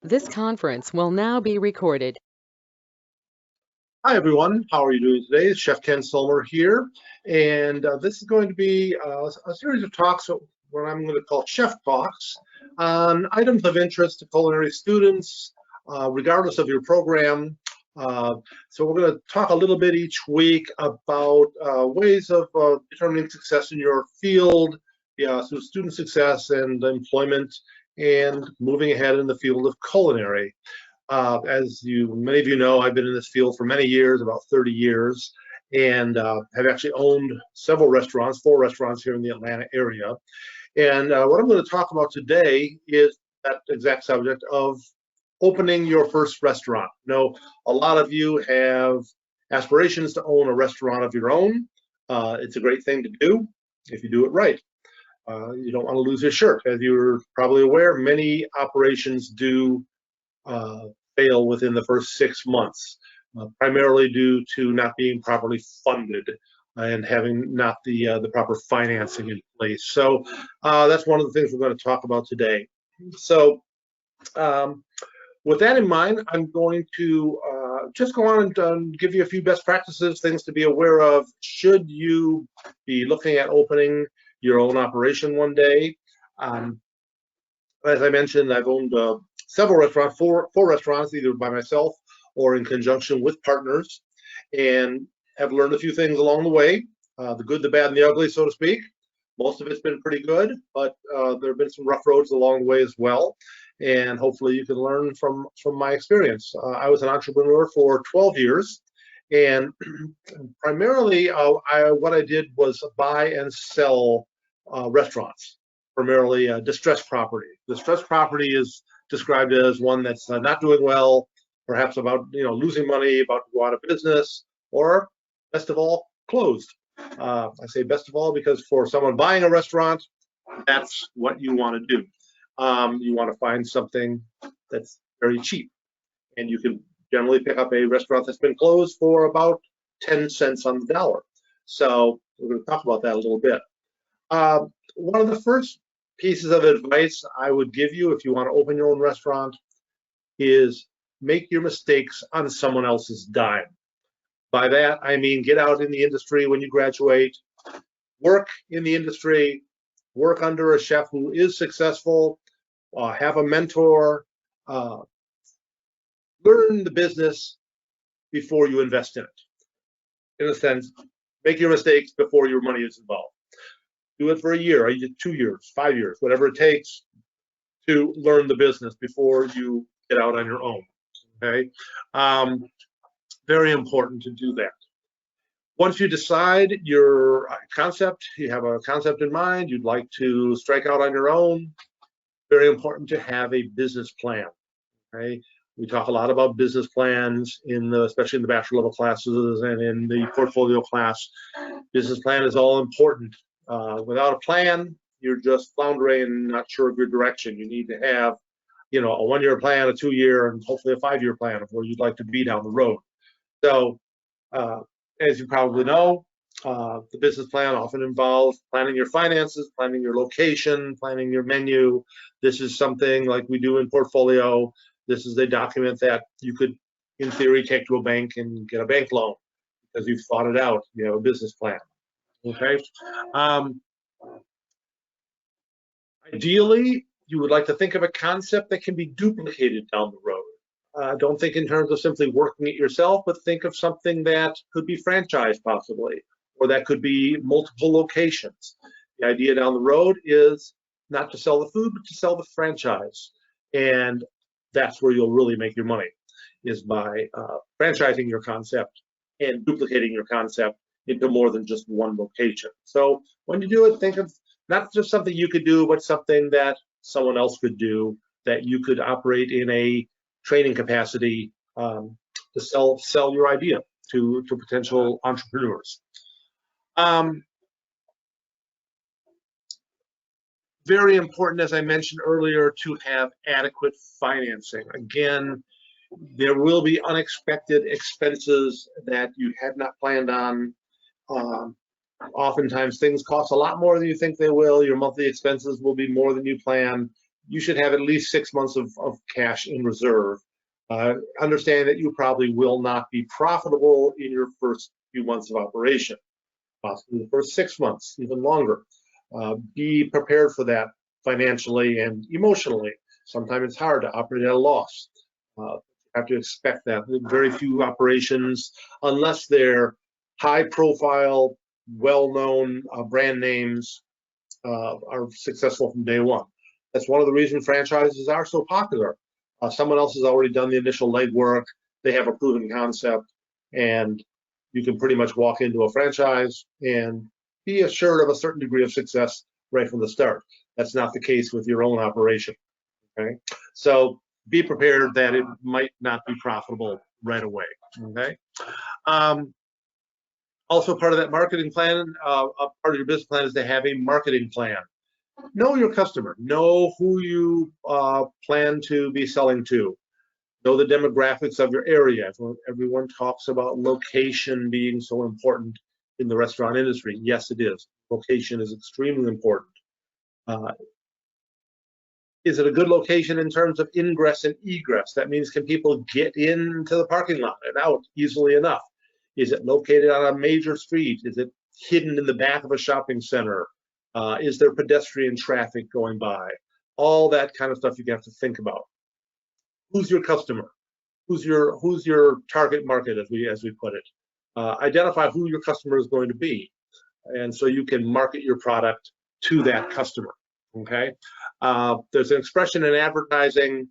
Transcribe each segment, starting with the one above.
This conference will now be recorded. Hi everyone, how are you doing today? It's Chef Ken Solmer here, and this is going to be a series of talks, what I'm going to call Chef Talks, on items of interest to culinary students, regardless of your program. So we're going to talk a little bit each week about ways of determining success in your field, so student success and employment, and moving ahead in the field of culinary. As many of you know, I've been in this field for many years, about 30 years, and have actually owned several restaurants, 4 restaurants here in the Atlanta area. And what I'm going to talk about today is that exact subject of opening your first restaurant. You know, a lot of you have aspirations to own a restaurant of your own. It's a great thing to do if you do it right. You don't want to lose your shirt. As you're probably aware, many operations do fail within the first 6 months, primarily due to not being properly funded and having not the proper financing in place. So that's one of the things we're going to talk about today. So with that in mind, I'm going to just go on and give you a few best practices, things to be aware of should you be looking at opening your own operation one day. As I mentioned, I've owned several restaurants, four restaurants, either by myself or in conjunction with partners, and have learned a few things along the way, the good, the bad, and the ugly, so to speak. Most of it's been pretty good, but there have been some rough roads along the way as well, and hopefully you can learn from my experience. I was an entrepreneur for 12 years, and primarily what I did was buy and sell restaurants, primarily distressed property. Distressed property is described as one that's not doing well, perhaps about losing money, about to go out of business, or best of all, closed. I say best of all because for someone buying a restaurant, that's what you want to do. You want to find something that's very cheap, and you can generally pick up a restaurant that's been closed for about 10 cents on the dollar. So we're going to talk about that a little bit. One of the first pieces of advice I would give you if you want to open your own restaurant is make your mistakes on someone else's dime. By that, I mean get out in the industry when you graduate, work in the industry, work under a chef who is successful, have a mentor, learn the business before you invest in it. In a sense, make your mistakes before your money is involved. Do it for a year, 2 years, 5 years, whatever it takes to learn the business before you get out on your own. Okay, very important to do that. Once you decide your concept, you have a concept in mind, you'd like to strike out on your own, very important to have a business plan. Okay, we talk a lot about business plans especially in the bachelor level classes and in the portfolio class. Business plan is all important. Without a plan, you're just floundering and not sure of your direction. You need to have, a 1-year plan, a 2-year, and hopefully a 5-year plan of where you'd like to be down the road. So, as you probably know, the business plan often involves planning your finances, planning your location, planning your menu. This is something like we do in portfolio. This is a document that you could, in theory, take to a bank and get a bank loan because you've thought it out. You have a business plan. Okay. Ideally, you would like to think of a concept that can be duplicated down the road. Don't think in terms of simply working it yourself, but think of something that could be franchised possibly, or that could be multiple locations. The idea down the road is not to sell the food, but to sell the franchise. And that's where you'll really make your money, is by franchising your concept and duplicating your concept into more than just one location. So when you do it, think of not just something you could do, but something that someone else could do, that you could operate in a training capacity to sell your idea to potential entrepreneurs. Very important, as I mentioned earlier, to have adequate financing. Again, there will be unexpected expenses that you had not planned on. Oftentimes things cost a lot more than you think they will. Your monthly expenses will be more than you plan. you should have at least 6 months of cash in reserve. Understand that you probably will not be profitable in your first few months of operation, possibly the first 6 months, even longer. Be prepared for that financially and emotionally. Sometimes it's hard to operate at a loss. You have to expect that. Very few operations, unless they're high profile, well-known brand names, are successful from day one. That's one of the reasons franchises are so popular. Someone else has already done the initial legwork, they have a proven concept, and you can pretty much walk into a franchise and be assured of a certain degree of success right from the start. That's not the case with your own operation. Okay, so be prepared that it might not be profitable right away. Okay. Also, part of that marketing plan, part of your business plan is to have a marketing plan. Know your customer. Know who you plan to be selling to. Know the demographics of your area. Everyone talks about location being so important in the restaurant industry. Yes, it is. Location is extremely important. Is it a good location in terms of ingress and egress? That means, can people get into the parking lot and out easily enough? Is it located on a major street? Is it hidden in the back of a shopping center? Is there pedestrian traffic going by? All that kind of stuff you have to think about. Who's your customer? Who's your target market, as we put it? Identify who your customer is going to be, and so you can market your product to that customer. Okay. There's an expression in advertising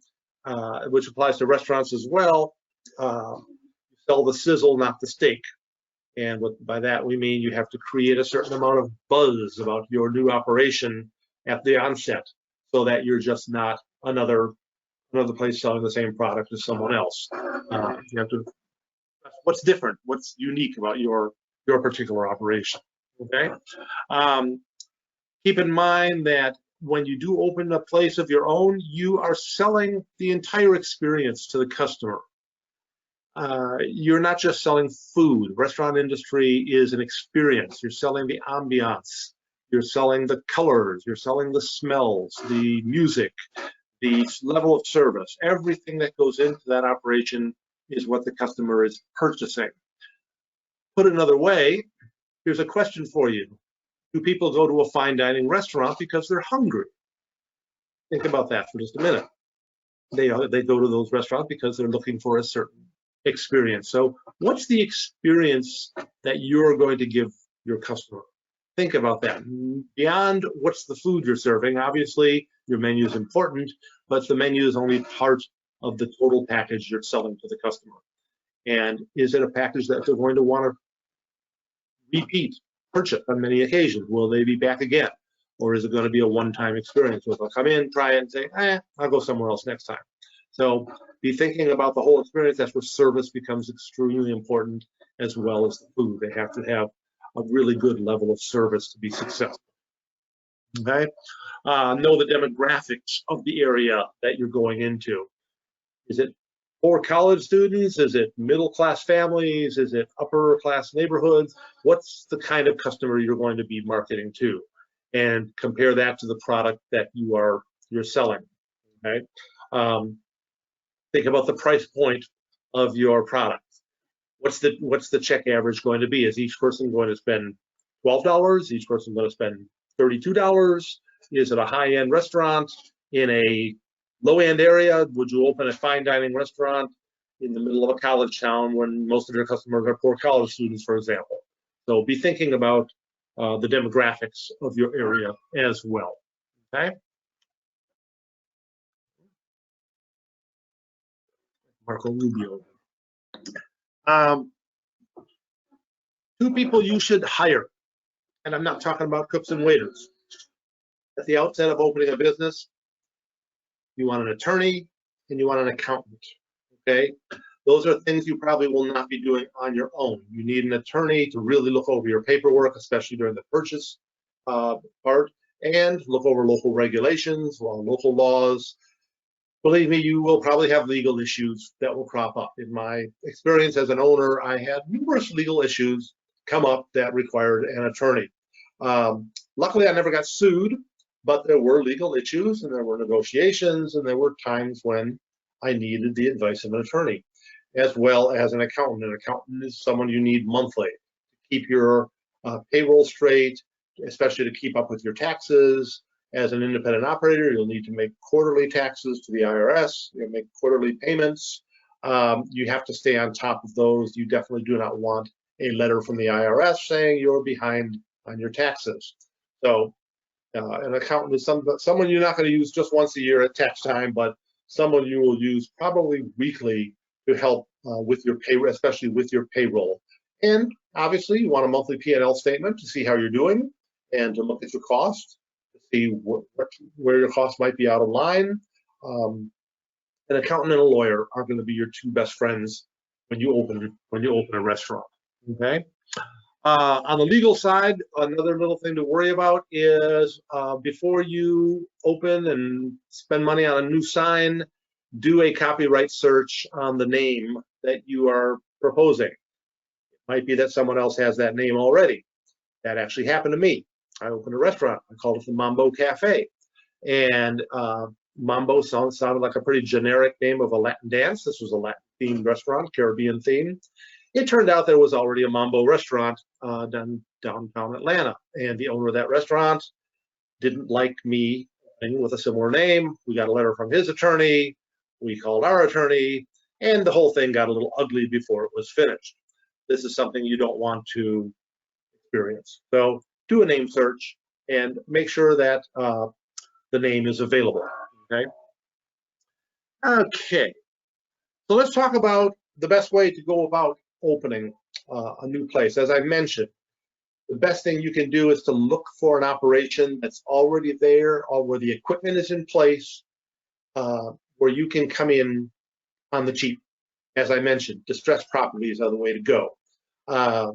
which applies to restaurants as well. Sell the sizzle, not the steak. And by that we mean you have to create a certain amount of buzz about your new operation at the onset, so that you're just not another place selling the same product as someone else. You have to. What's different? What's unique about your particular operation? Okay. Keep in mind that when you do open a place of your own, you are selling the entire experience to the customer. You're not just selling food. Restaurant industry is an experience. You're selling the ambiance. You're selling the colors. You're selling the smells, the music, the level of service. Everything that goes into that operation is what the customer is purchasing. Put another way, here's a question for you. Do people go to a fine dining restaurant because they're hungry? Think about that for just a minute. They go to those restaurants because they're looking for a certain experience. So what's the experience that you're going to give your customer? Think about that. Beyond what's the food you're serving, obviously your menu is important, but the menu is only part of the total package you're selling to the customer. And is it a package that they're going to want to repeat, purchase on many occasions? Will they be back again? Or is it going to be a one-time experience where they'll come in, try it, and say, I'll go somewhere else next time? So be thinking about the whole experience. That's where service becomes extremely important, as well as the food. They have to have a really good level of service to be successful. Okay. Know the demographics of the area that you're going into. Is it poor college students? Is it middle-class families? Is it upper-class neighborhoods? What's the kind of customer you're going to be marketing to? And compare that to the product that you're selling. Okay. Think about the price point of your product. What's the check average going to be? Is each person going to spend $12? Each person going to spend $32? Is it a high-end restaurant in a low-end area? Would you open a fine dining restaurant in the middle of a college town when most of your customers are poor college students, for example? So be thinking about the demographics of your area as well. Okay. Marco Rubio. 2 people you should hire, and I'm not talking about cooks and waiters. At the outset of opening a business, you want an attorney and you want an accountant. Okay, those are things you probably will not be doing on your own. You need an attorney to really look over your paperwork, especially during the purchase part, and look over local regulations, local laws. Believe me, you will probably have legal issues that will crop up. In my experience as an owner, I had numerous legal issues come up that required an attorney. Luckily, I never got sued, but there were legal issues and there were negotiations and there were times when I needed the advice of an attorney, as well as an accountant. An accountant is someone you need monthly to keep your payroll straight, especially to keep up with your taxes. As an independent operator, you'll need to make quarterly taxes to the IRS, you'll make quarterly payments. You have to stay on top of those. You definitely do not want a letter from the IRS saying you're behind on your taxes. So an accountant is someone you're not going to use just once a year at tax time, but someone you will use probably weekly to help with your pay, especially with your payroll. And obviously, you want a monthly P&L statement to see how you're doing and to look at your costs, to see where your costs might be out of line. An accountant and a lawyer are going to be your two best friends when you open a restaurant. Okay. On the legal side, another little thing to worry about is before you open and spend money on a new sign, do a copyright search on the name that you are proposing. It might be that someone else has that name already. That actually happened to me. I opened a restaurant. I called it the Mambo Cafe. And Mambo sounded like a pretty generic name of a Latin dance. This was a Latin-themed restaurant, Caribbean theme. It turned out there was already a Mambo restaurant downtown Atlanta, and the owner of that restaurant didn't like me with a similar name. We got a letter from his attorney, we called our attorney, and the whole thing got a little ugly before it was finished. This is something you don't want to experience. So do a name search and make sure that the name is available, okay? Okay, so let's talk about the best way to go about opening a new place. As I mentioned, the best thing you can do is to look for an operation that's already there or where the equipment is in place, where you can come in on the cheap. As I mentioned, distressed properties are the way to go. If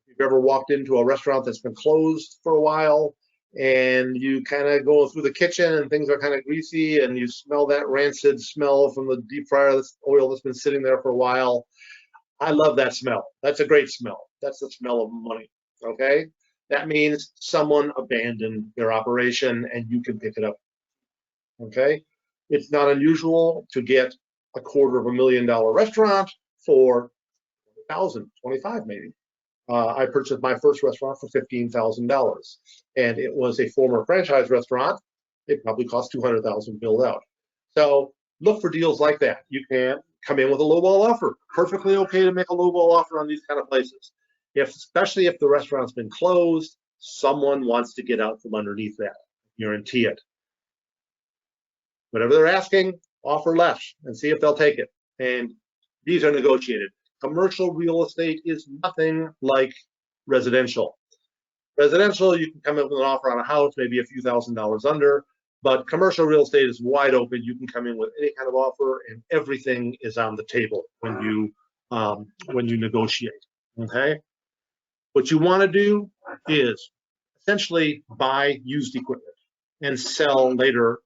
you've ever walked into a restaurant that's been closed for a while and you kind of go through the kitchen and things are kind of greasy and you smell that rancid smell from the deep fryer oil that's been sitting there for a while, I love that smell. That's a great smell. That's the smell of money, okay? That means someone abandoned their operation and you can pick it up, okay? It's not unusual to get a $250,000 restaurant for $1,000, $25,000 maybe. I purchased my first restaurant for $15,000, and it was a former franchise restaurant. It probably cost $200,000 to build out. So look for deals like that. You can come in with a lowball offer. Perfectly okay to make a lowball offer on these kind of places. Especially if the restaurant's been closed, someone wants to get out from underneath that. Guarantee it. Whatever they're asking, offer less and see if they'll take it. And these are negotiated. Commercial real estate is nothing like residential. Residential, you can come in with an offer on a house, maybe a few $1,000s under, but commercial real estate is wide open. You can come in with any kind of offer and everything is on the table when you negotiate, okay? What you want to do is essentially buy used equipment and sell later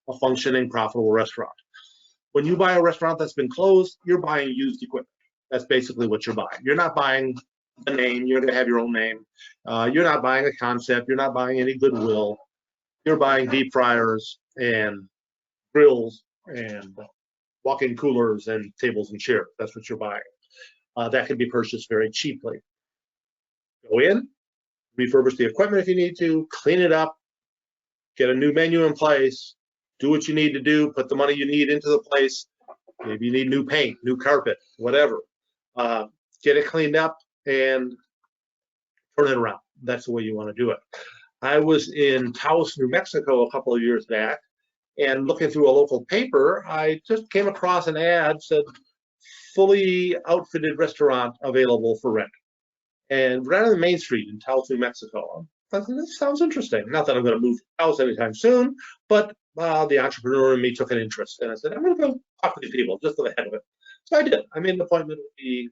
a functioning, profitable restaurant. When you buy a restaurant that's been closed, you're buying used equipment. That's basically what you're buying. You're not buying the name. You're going to have your own name. You're not buying a concept. You're not buying any goodwill. You're buying deep fryers and grills and walk-in coolers and tables and chairs. That's what you're buying. That can be purchased very cheaply. Go in, refurbish the equipment if you need to, clean it up, get a new menu in place, do what you need to do, put the money you need into the place. Maybe you need new paint, new carpet, whatever. Get it cleaned up and turn it around. That's the way you want to do it. I was in Taos, New Mexico a couple of years back, and looking through a local paper, I just came across an ad said, fully outfitted restaurant available for rent. And right on the main street in Taos, New Mexico. I thought, this sounds interesting. Not that I'm going to move to Taos anytime soon, but the entrepreneur in me took an interest. And I said, I'm going to go talk to these people just for the head of it. So I did. I made an appointment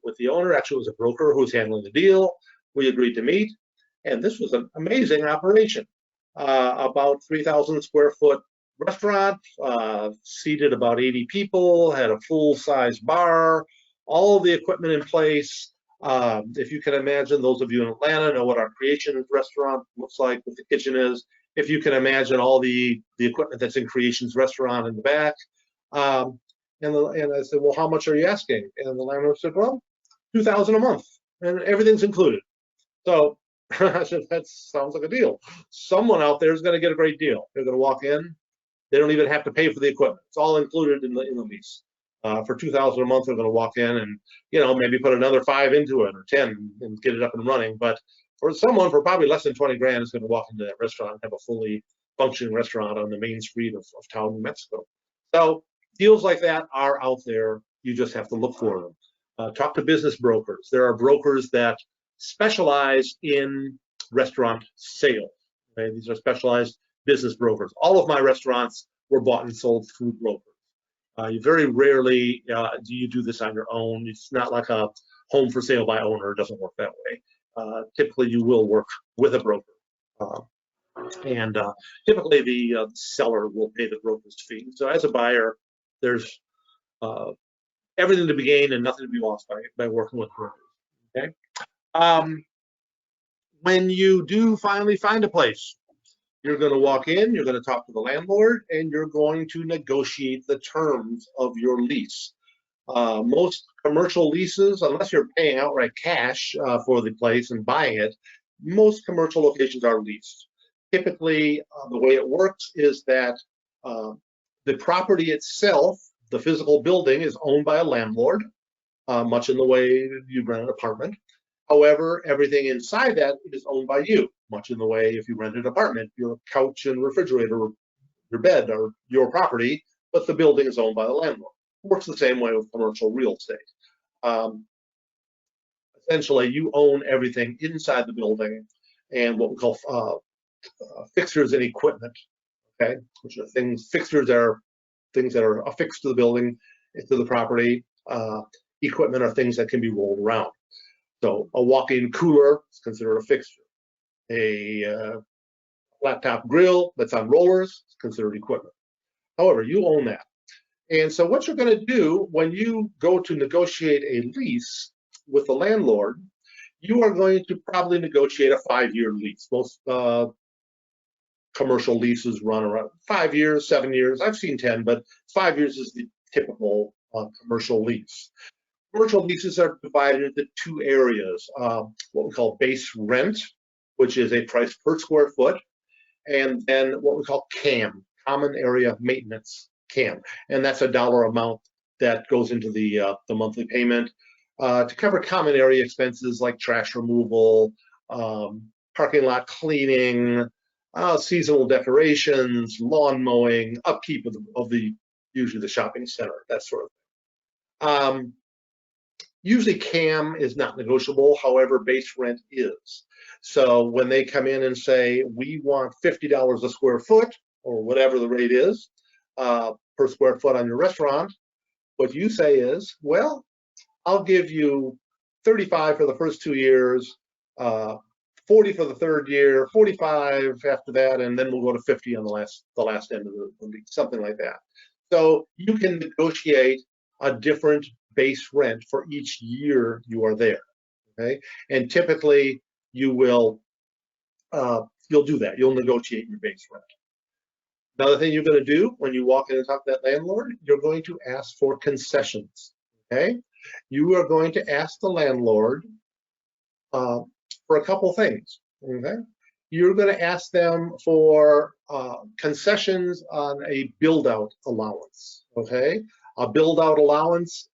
with the owner. Actually, it was a broker who was handling the deal. We agreed to meet. And this was an amazing operation. About 3,000 square foot restaurant, seated about 80 people, had a full-size bar, all of the equipment in place. If you can imagine, those of you in Atlanta know what our Creation restaurant looks like, what the kitchen is. if you can imagine all the equipment that's in Creations Restaurant in the back. And I said, well, how much are you asking? And the landlord said, well, $2,000 a month, and everything's included. So I said, that sounds like a deal. Someone out there is going to get a great deal. They're going to walk in. They don't even have to pay for the equipment. It's all included in the lease. For $2,000 a month, they're going to walk in and, you know, maybe put another 5 into it or 10 and get it up and running. But for someone for probably less than 20 grand is going to walk into that restaurant and have a fully functioning restaurant on the main street of Taos, New Mexico. So deals like that are out there. You just have to look for them. Talk to business brokers. There are brokers that specialize in restaurant sales. Okay? These are specialized business brokers. All of my restaurants were bought and sold through brokers. You very rarely do you do this on your own. It's not like a home for sale by owner. It doesn't work that way. Typically, you will work with a broker. And typically, the seller will pay the broker's fee. So as a buyer, there's everything to be gained and nothing to be lost by working with brokers. Okay. When you do finally find a place, you're going to walk in, you're going to talk to the landlord, and you're going to negotiate the terms of your lease. Most commercial leases, unless you're paying outright cash for the place and buying it, most commercial locations are leased. Typically, the way it works is that the property itself, the physical building, is owned by a landlord, much in the way you rent an apartment. However, everything inside that is owned by you, much in the way if you rent an apartment, your couch and refrigerator, your bed are your property, but the building is owned by the landlord. It works the same way with commercial real estate. Essentially, you own everything inside the building and what we call fixtures and equipment, okay? Which are things, fixtures are things that are affixed to the building, to the property. Equipment are things that can be rolled around. So a walk-in cooler is considered a fixture. A laptop grill that's on rollers is considered equipment. However, you own that. And so what you're going to do when you go to negotiate a lease with the landlord, you are going to probably negotiate a 5-year lease. Most commercial leases run around 5 years, 7 years. I've seen 10, but 5 years is the typical commercial lease. Commercial leases are divided into 2 areas, what we call base rent, which is a price per square foot, and then what we call CAM, common area maintenance, CAM, and that's a dollar amount that goes into the monthly payment to cover common area expenses like trash removal, parking lot cleaning, seasonal decorations, lawn mowing, upkeep of the usually the shopping center, that sort of thing. Usually CAM is not negotiable, however, base rent is. So when they come in and say, we want $50 a square foot, or whatever the rate is, per square foot on your restaurant, what you say is, well, I'll give you 35 for the first 2 years, 40 for the 3rd year, 45 after that, and then we'll go to 50 on the last end of the lease, something like that. So you can negotiate a different base rent for each year you are there, okay? And typically you will, you'll do that. You'll negotiate your base rent. Another thing you're going to do when you walk in and talk to that landlord, you're going to ask for concessions, okay? You are going to ask the landlord for a couple things, okay? You're going to ask them for concessions on a build-out allowance, okay? A build-out allowance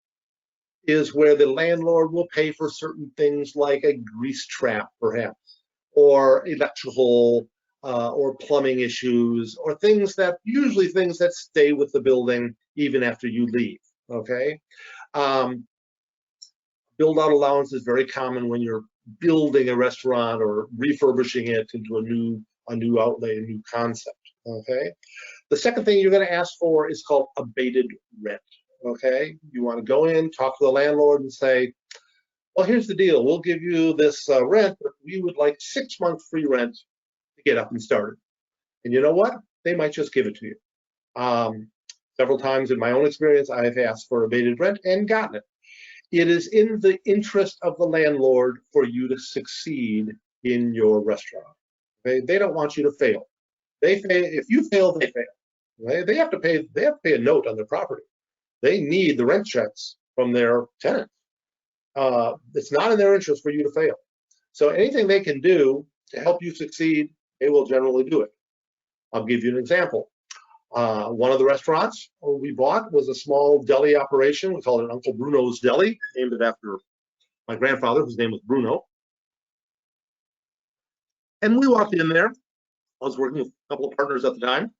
is where the landlord will pay for certain things like a grease trap, perhaps, or electrical or plumbing issues, or usually things that stay with the building even after you leave, okay? Build-out allowance is very common when you're building a restaurant or refurbishing it into a new outlay, a new concept, okay? The second thing you're going to ask for is called abated rent, okay? You want to go in, talk to the landlord and say, well, here's the deal. We'll give you this rent, but we would like 6 months free rent to get up and started. And you know what? They might just give it to you. Several times in my own experience, I've asked for abated rent and gotten it. It is in the interest of the landlord for you to succeed in your restaurant. Okay? They don't want you to fail. If you fail, they fail. Right? They have to pay a note on their property. They need the rent checks from their tenant. It's not in their interest for you to fail. So anything they can do to help you succeed, they will generally do it. I'll give you an example. One of the restaurants we bought was a small deli operation. We called it Uncle Bruno's Deli, named it after my grandfather, whose name was Bruno. And we walked in there. I was working with a couple of partners at the time,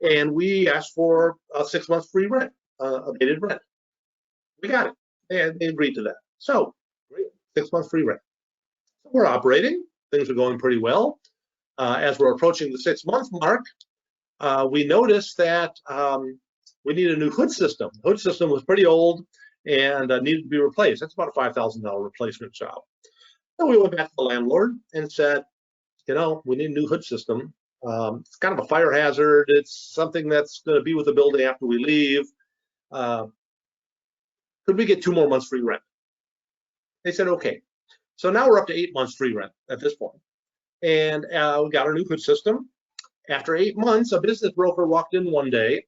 and we asked for 6 months free rent, abated rent. We got it, and they agreed to that. So, great, 6 months free rent. So we're operating. Things are going pretty well. As we're approaching the 6 month mark, we noticed that we need a new hood system. The hood system was pretty old and needed to be replaced. That's about a $5,000 replacement job. So we went back to the landlord and said, you know, we need a new hood system. It's kind of a fire hazard. It's something that's going to be with the building after we leave. Could we get 2 more months free rent? They said, okay. So now we're up to 8 months free rent at this point. And we got our new hood system. After 8 months, a business broker walked in one day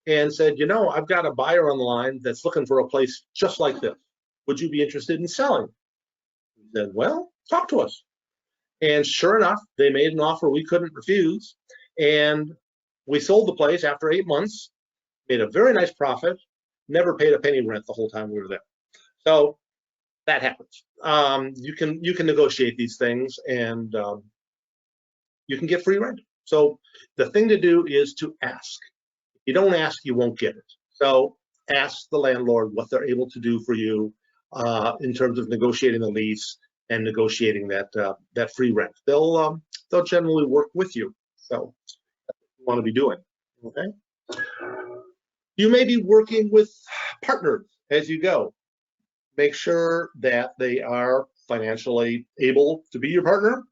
and said, you know, I've got a buyer on the line that's looking for a place just like this. Would you be interested in selling? We said, well, talk to us. And sure enough, they made an offer we couldn't refuse. And we sold the place after 8 months, made a very nice profit, never paid a penny rent the whole time we were there. So that happens. You can negotiate these things, and you can get free rent. So the thing to do is to ask. If you don't ask, you won't get it. So ask the landlord what they're able to do for you in terms of negotiating the lease and negotiating that free rent. They'll generally work with you. So that's what you want to be doing. Okay. You may be working with partners as you go. Make sure that they are financially able to be your partner,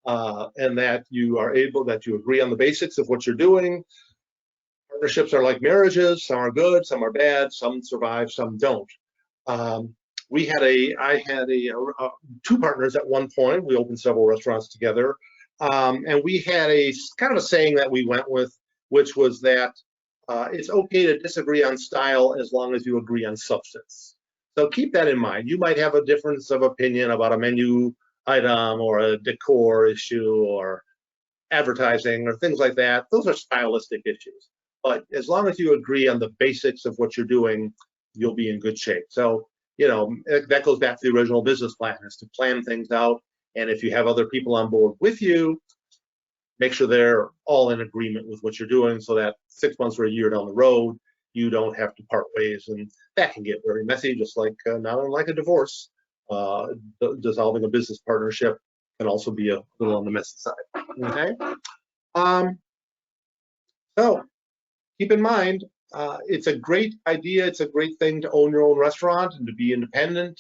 and that you agree on the basics of what you're doing. Partnerships are like marriages. Some are good, some are bad, some survive, some don't. I had 2 partners at one point. We opened several restaurants together, and we had a kind of a saying that we went with, which was that it's okay to disagree on style as long as you agree on substance. So keep that in mind. You might have a difference of opinion about a menu item or a decor issue or advertising or things like that. Those are stylistic issues. But as long as you agree on the basics of what you're doing, you'll be in good shape. So, you know, that goes back to the original business plan, is to plan things out. And if you have other people on board with you, make sure they're all in agreement with what you're doing, so that 6 months or a year down the road, you don't have to part ways. And that can get very messy, just like not unlike a divorce. Dissolving a business partnership can also be a little on the messy side. Okay. So keep in mind, it's a great idea. It's a great thing to own your own restaurant and to be independent.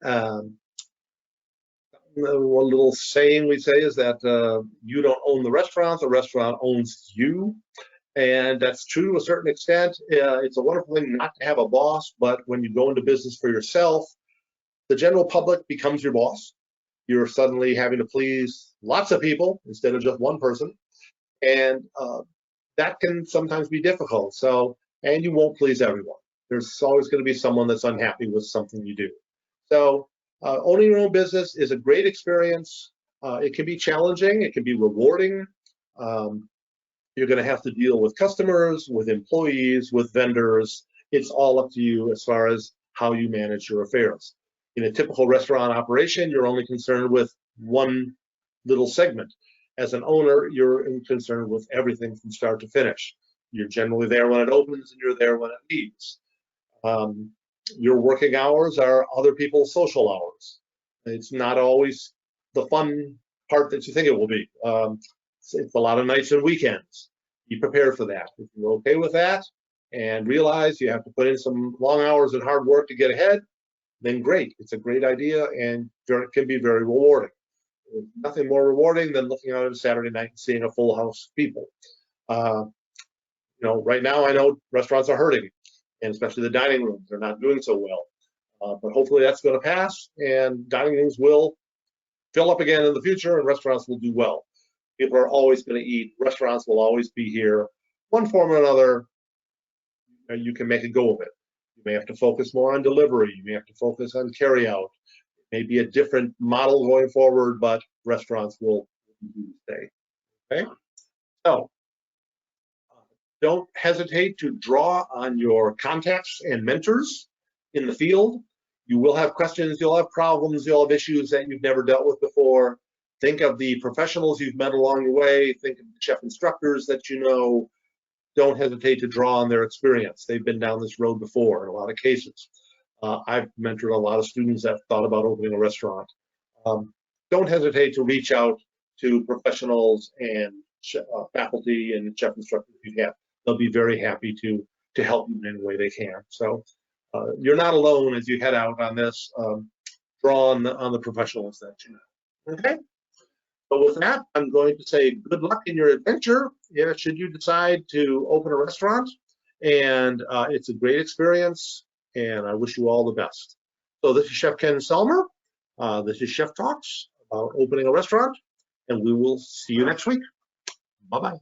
One little saying we say is that you don't own the restaurant owns you. And that's true to a certain extent. It's a wonderful thing not to have a boss, but when you go into business for yourself, the general public becomes your boss. You're suddenly having to please lots of people instead of just one person. And that can sometimes be difficult. So, and you won't please everyone. There's always going to be someone that's unhappy with something you do. So owning your own business is a great experience. It can be challenging. It can be rewarding. You're going to have to deal with customers, with employees, with vendors. It's all up to you as far as how you manage your affairs. In a typical restaurant operation, you're only concerned with one little segment. As an owner, you're concerned with everything from start to finish. You're generally there when it opens and you're there when it leaves. Your working hours are other people's social hours. It's not always the fun part that you think it will be. It's a lot of nights and weekends. Be prepared for that. If you're okay with that and realize you have to put in some long hours and hard work to get ahead, then great. It's a great idea, and it can be very rewarding. There's nothing more rewarding than looking out on a Saturday night and seeing a full house of people. You know, right now I know restaurants are hurting, and especially the dining rooms are not doing so well. But hopefully that's going to pass, and dining rooms will fill up again in the future, and restaurants will do well. People are always going to eat. Restaurants will always be here. One form or another, you can make a go of it. You may have to focus more on delivery. You may have to focus on carryout. Maybe a different model going forward, but restaurants will stay. Okay, so don't hesitate to draw on your contacts and mentors in the field. You will have questions, you'll have problems, you'll have issues that you've never dealt with before. Think of the professionals you've met along the way. Think of the chef instructors that you know. Don't hesitate to draw on their experience. They've been down this road before in a lot of cases. I've mentored a lot of students that thought about opening a restaurant. Don't hesitate to reach out to professionals and faculty and chef instructors you have. They'll be very happy to help you in any way they can. So you're not alone as you head out on this. Draw on the professionals that you know. Okay. So with that, I'm going to say good luck in your adventure. Yeah, should you decide to open a restaurant, and it's a great experience, and I wish you all the best. So this is Chef Ken Selmer. This is Chef Talks about opening a restaurant, and we will see you next week. Bye-bye.